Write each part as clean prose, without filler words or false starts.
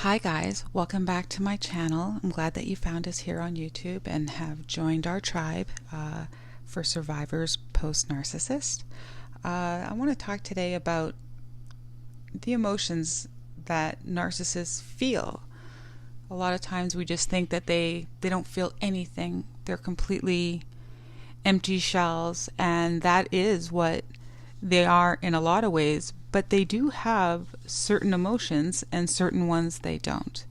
Hi guys, welcome back to my channel. I'm glad that you found us here on YouTube and have joined our tribe for survivors Post Narcissist. I want to talk today about the emotions that narcissists feel. A lot of times we just think that they don't feel anything. They're completely empty shells, and that is what they are in a lot of ways, but they do have certain emotions and certain ones they don't.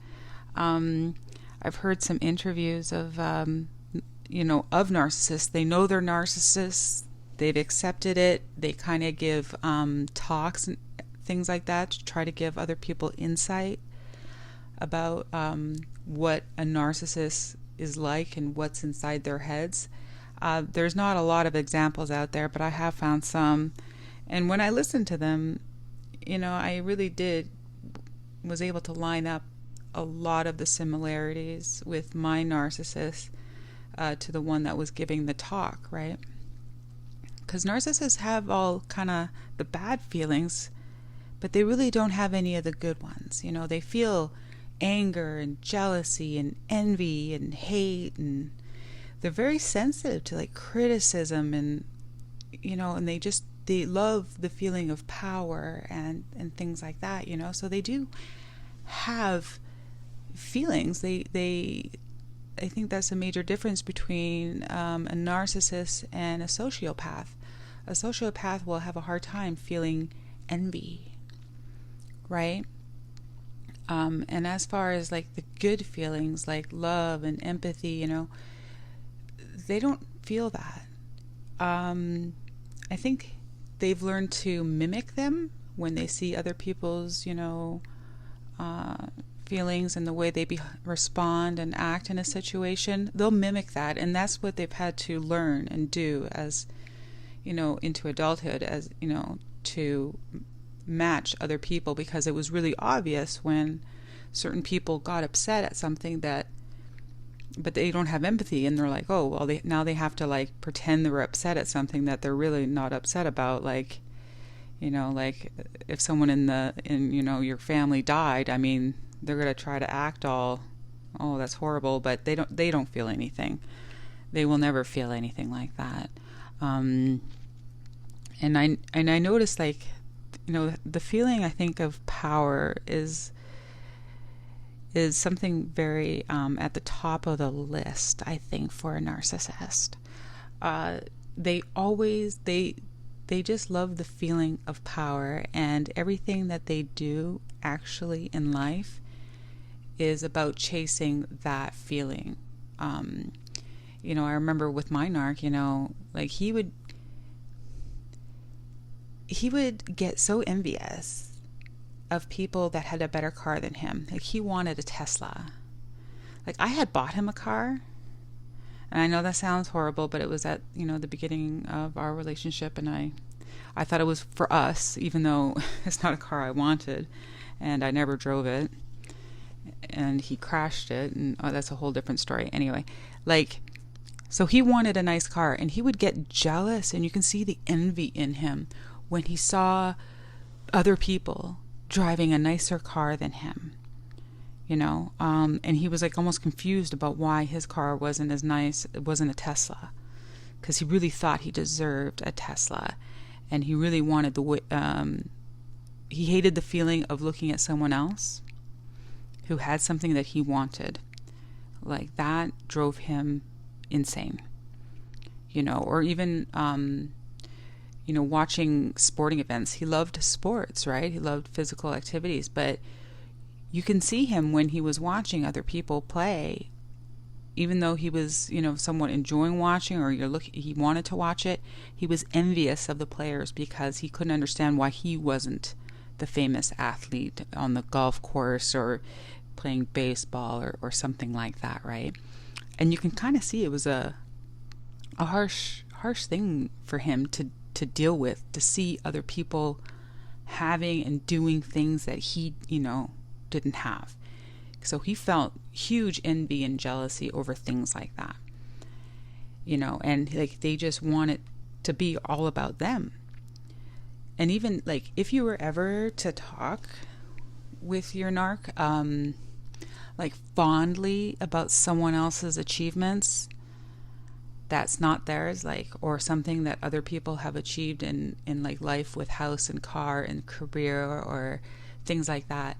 I've heard some interviews of narcissists. They know they're narcissists. They've accepted it. They kind of give talks and things like that to try to give other people insight about what a narcissist is like and what's inside their heads. There's not a lot of examples out there, but I have found some. And when I listened to them, I really was able to line up a lot of the similarities with my narcissist to the one that was giving the talk, right? Because narcissists have all kind of the bad feelings, but they really don't have any of the good ones. They feel anger and jealousy and envy and hate, and they're very sensitive to like criticism and they love the feeling of power and things like that, so they do have feelings. I think that's a major difference between a narcissist and a sociopath. A sociopath will have a hard time feeling envy, right? And as far as like the good feelings like love and empathy, they don't feel that. I think they've learned to mimic them when they see other people's, feelings and the way they respond and act in a situation. They'll mimic that, and that's what they've had to learn and do as, into adulthood, as, to match other people, because it was really obvious when certain people got upset at something but they don't have empathy, and they're like, oh, well, now they have to like pretend they were upset at something that they're really not upset about. Like, like if someone in your family died, I mean, they're gonna try to act all, oh, that's horrible, but they don't feel anything. They will never feel anything like that. And I noticed, like, the feeling, I think, of power is something very at the top of the list, I think, for a narcissist. They just love the feeling of power, and everything that they do actually in life is about chasing that feeling. I remember with my narc, like he would get so envious of people that had a better car than him. Like, he wanted a Tesla. Like, I had bought him a car, and I know that sounds horrible, but it was at the beginning of our relationship, and I thought it was for us, even though it's not a car I wanted, and I never drove it, and he crashed it, and that's a whole different story. Anyway, like, so he wanted a nice car, and he would get jealous, and you can see the envy in him when he saw other people driving a nicer car than him, and he was like almost confused about why his car wasn't as nice. It wasn't a Tesla, because he really thought he deserved a Tesla, and he really wanted he hated the feeling of looking at someone else who had something that he wanted. Like, that drove him insane, or even watching sporting events. He loved sports, right? He loved physical activities, but you can see him when he was watching other people play, even though he was, somewhat enjoying watching, or he wanted to watch it, he was envious of the players because he couldn't understand why he wasn't the famous athlete on the golf course or playing baseball or something like that, right? And you can kind of see it was a harsh thing for him to deal with, to see other people having and doing things that he, didn't have. So he felt huge envy and jealousy over things like that, and like they just want it to be all about them. And even like if you were ever to talk with your narc, like fondly about someone else's achievements that's not theirs, like, or something that other people have achieved in like life with house and car and career or things like that,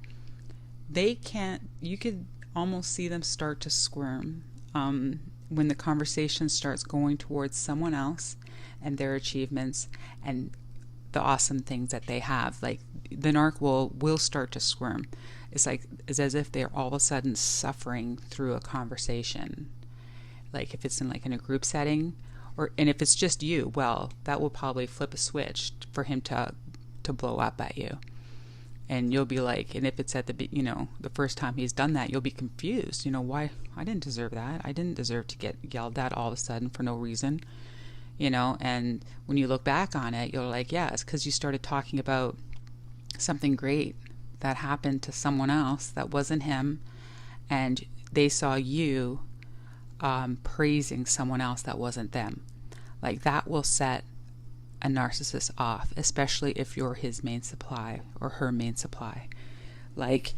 they can't, you could almost see them start to squirm when the conversation starts going towards someone else and their achievements and the awesome things that they have. Like the narc will start to squirm. It's as if they're all of a sudden suffering through a conversation. Like if it's in a group setting, and if it's just you, well, that will probably flip a switch for him to blow up at you. And you'll be like, and if it's at the first time he's done that, you'll be confused. Why? I didn't deserve that. I didn't deserve to get yelled at all of a sudden for no reason. And when you look back on it, you're like, yeah, it's because you started talking about something great that happened to someone else that wasn't him, and they saw you praising someone else that wasn't them. Like that will set a narcissist off, especially if you're his main supply or her main supply. Like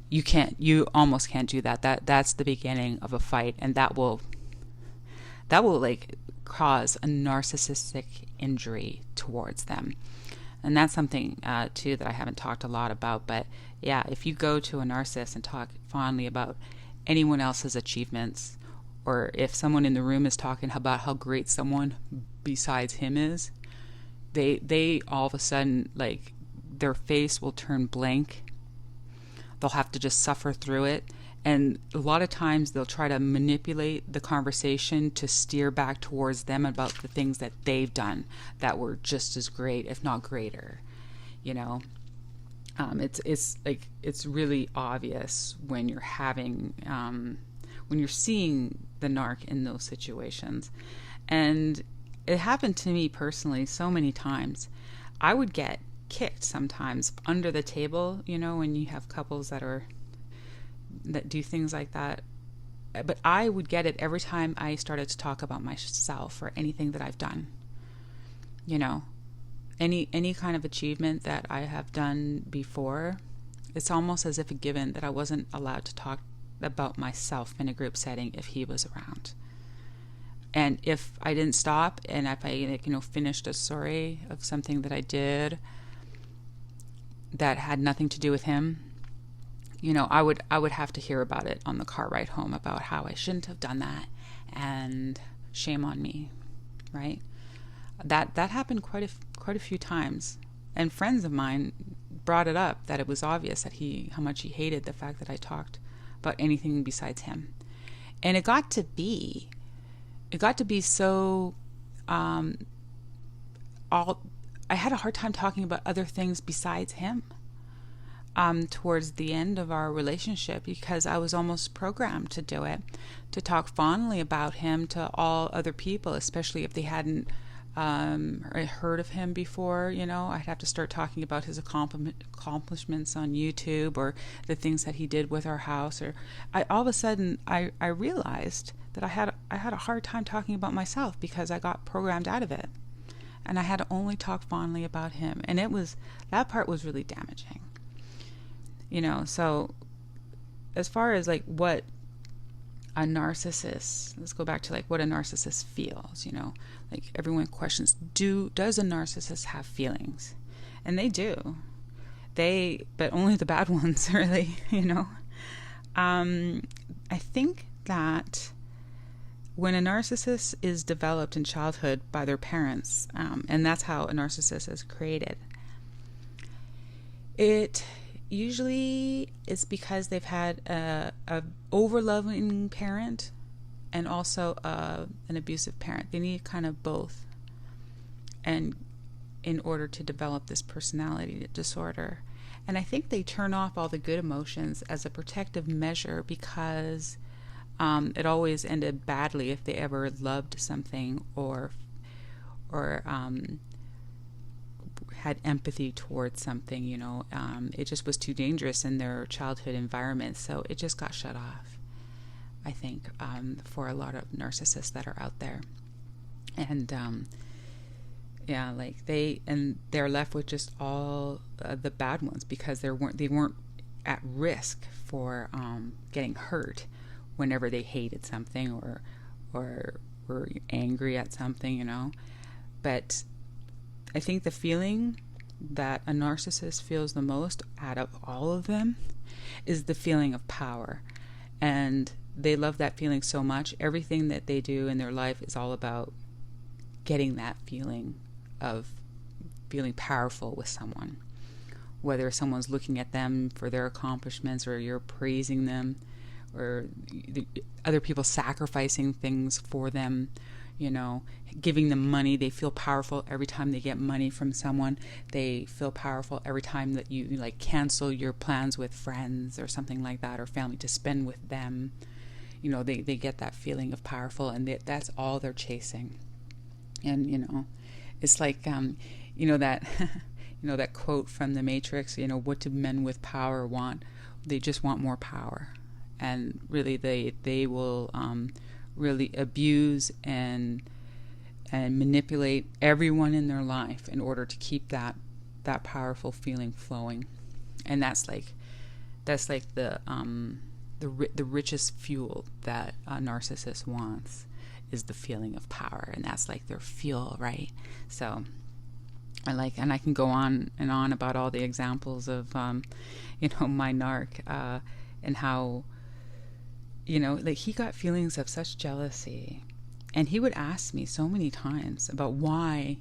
you almost can't do that. That's the beginning of a fight, and that will like cause a narcissistic injury towards them. And that's something too that I haven't talked a lot about. But yeah, if you go to a narcissist and talk fondly about anyone else's achievements, or if someone in the room is talking about how great someone besides him is, they all of a sudden, like, their face will turn blank. They'll have to just suffer through it. And a lot of times they'll try to manipulate the conversation to steer back towards them about the things that they've done that were just as great, if not greater. It's really obvious when you're when you're seeing the narc in those situations. And it happened to me personally so many times. I would get kicked sometimes under the table, when you have couples that do things like that. But I would get it every time I started to talk about myself or anything that I've done. Any kind of achievement that I have done before, it's almost as if a given that I wasn't allowed to talk about myself in a group setting if he was around. And if I didn't stop, and if I finished a story of something that I did that had nothing to do with him, I would have to hear about it on the car ride home, about how I shouldn't have done that and shame on me, right? That happened quite a few times, and friends of mine brought it up, that it was obvious that how much he hated the fact that I talked about anything besides him. And it got to be so I had a hard time talking about other things besides him towards the end of our relationship, because I was almost programmed to do it, to talk fondly about him to all other people, especially if they hadn't heard of him before. I'd have to start talking about his accomplishments on YouTube, or the things that he did with our house. Or all of a sudden I realized that I had a hard time talking about myself, because I got programmed out of it, and I had to only talk fondly about him. And that part was really damaging. So as far as like what a narcissist, let's go back to like what a narcissist feels. Like everyone questions, does a narcissist have feelings? And they do. But only the bad ones, really. I think that when a narcissist is developed in childhood by their parents, and that's how a narcissist is created, it usually is because they've had a over-loving parent and also an abusive parent. They need kind of both, and in order to develop this personality disorder. And I think they turn off all the good emotions as a protective measure, because it always ended badly if they ever loved something or had empathy towards something. It just was too dangerous in their childhood environment, so it just got shut off, I think, for a lot of narcissists that are out there. And they're left with just all the bad ones, because they weren't at risk for getting hurt whenever they hated something or were angry at something, you know. But I think the feeling that a narcissist feels the most out of all of them is the feeling of power. And they love that feeling so much. Everything that they do in their life is all about getting that feeling of feeling powerful with someone. Whether someone's looking at them for their accomplishments, or you're praising them, or other people sacrificing things for them, you know, giving them money. They feel powerful every time they get money from someone. They feel powerful every time that you like cancel your plans with friends or something like that, or family, to spend with them. You know, they get that feeling of powerful, and that's all they're chasing. And, you know, it's like, you know, that you know, that quote from The Matrix, you know, what do men with power want? They just want more power. And really they will really abuse and manipulate everyone in their life in order to keep that powerful feeling flowing. And that's like the richest fuel that a narcissist wants, is the feeling of power, and that's like their fuel, right? So and I can go on and on about all the examples of you know, my narc, and how, you know, like, he got feelings of such jealousy, and he would ask me so many times about why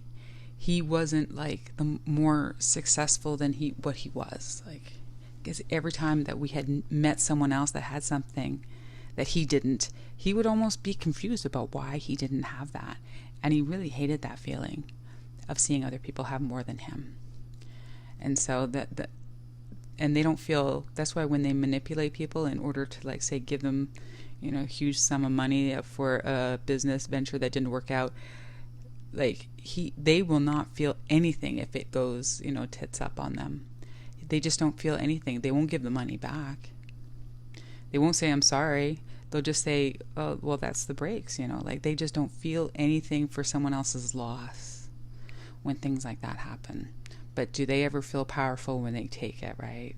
he wasn't like the more successful than what he was. Like, because every time that we had met someone else that had something that he didn't, he would almost be confused about why he didn't have that. And he really hated that feeling of seeing other people have more than him. And so and they don't feel, that's why when they manipulate people in order to, like, say, give them, you know, a huge sum of money for a business venture that didn't work out, like, they will not feel anything if it goes, you know, tits up on them. They just don't feel anything. They won't give the money back. They won't say, I'm sorry. They'll just say, oh, well, that's the breaks, you know. Like, they just don't feel anything for someone else's loss when things like that happen. But do they ever feel powerful when they take it, right?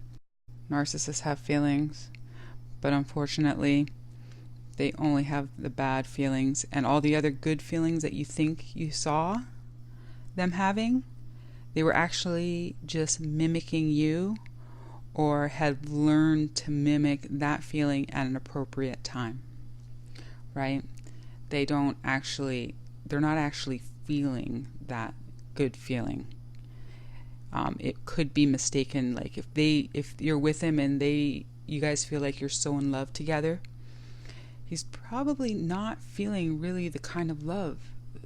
Narcissists have feelings, but unfortunately, they only have the bad feelings, and all the other good feelings that you think you saw them having, they were actually just mimicking you, or had learned to mimic that feeling at an appropriate time, right? They're not actually feeling that good feeling. It could be mistaken, like if you're with him and you guys feel like you're so in love together, he's probably not feeling really the kind of love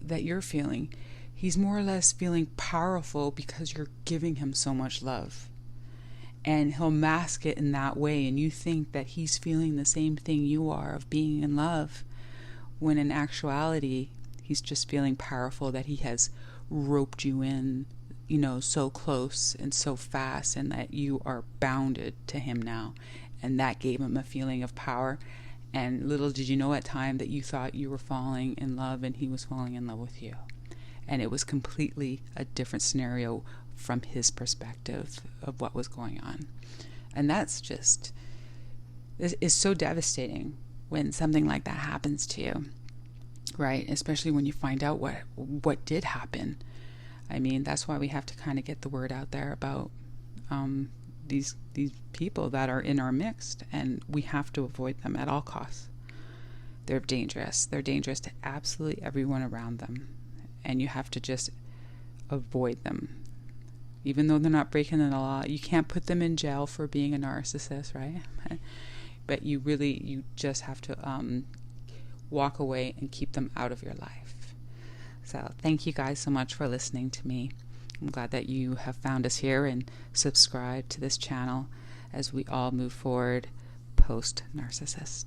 that you're feeling. He's more or less feeling powerful because you're giving him so much love. And he'll mask it in that way, and you think that he's feeling the same thing you are of being in love, when in actuality, he's just feeling powerful that he has roped you in, you know, so close and so fast, and that you are bounded to him now. And that gave him a feeling of power. And little did you know at time that you thought you were falling in love and he was falling in love with you. And it was completely a different scenario from his perspective of what was going on. And that's just, is so devastating when something like that happens to you, right? Especially when you find out what did happen. I mean, that's why we have to kind of get the word out there about these people that are in our midst, and we have to avoid them at all costs. They're dangerous. They're dangerous to absolutely everyone around them, and you have to just avoid them. Even though they're not breaking the law, you can't put them in jail for being a narcissist, right? But you just have to walk away and keep them out of your life. So thank you guys so much for listening to me. I'm glad that you have found us here and subscribed to this channel as we all move forward post Narcissist.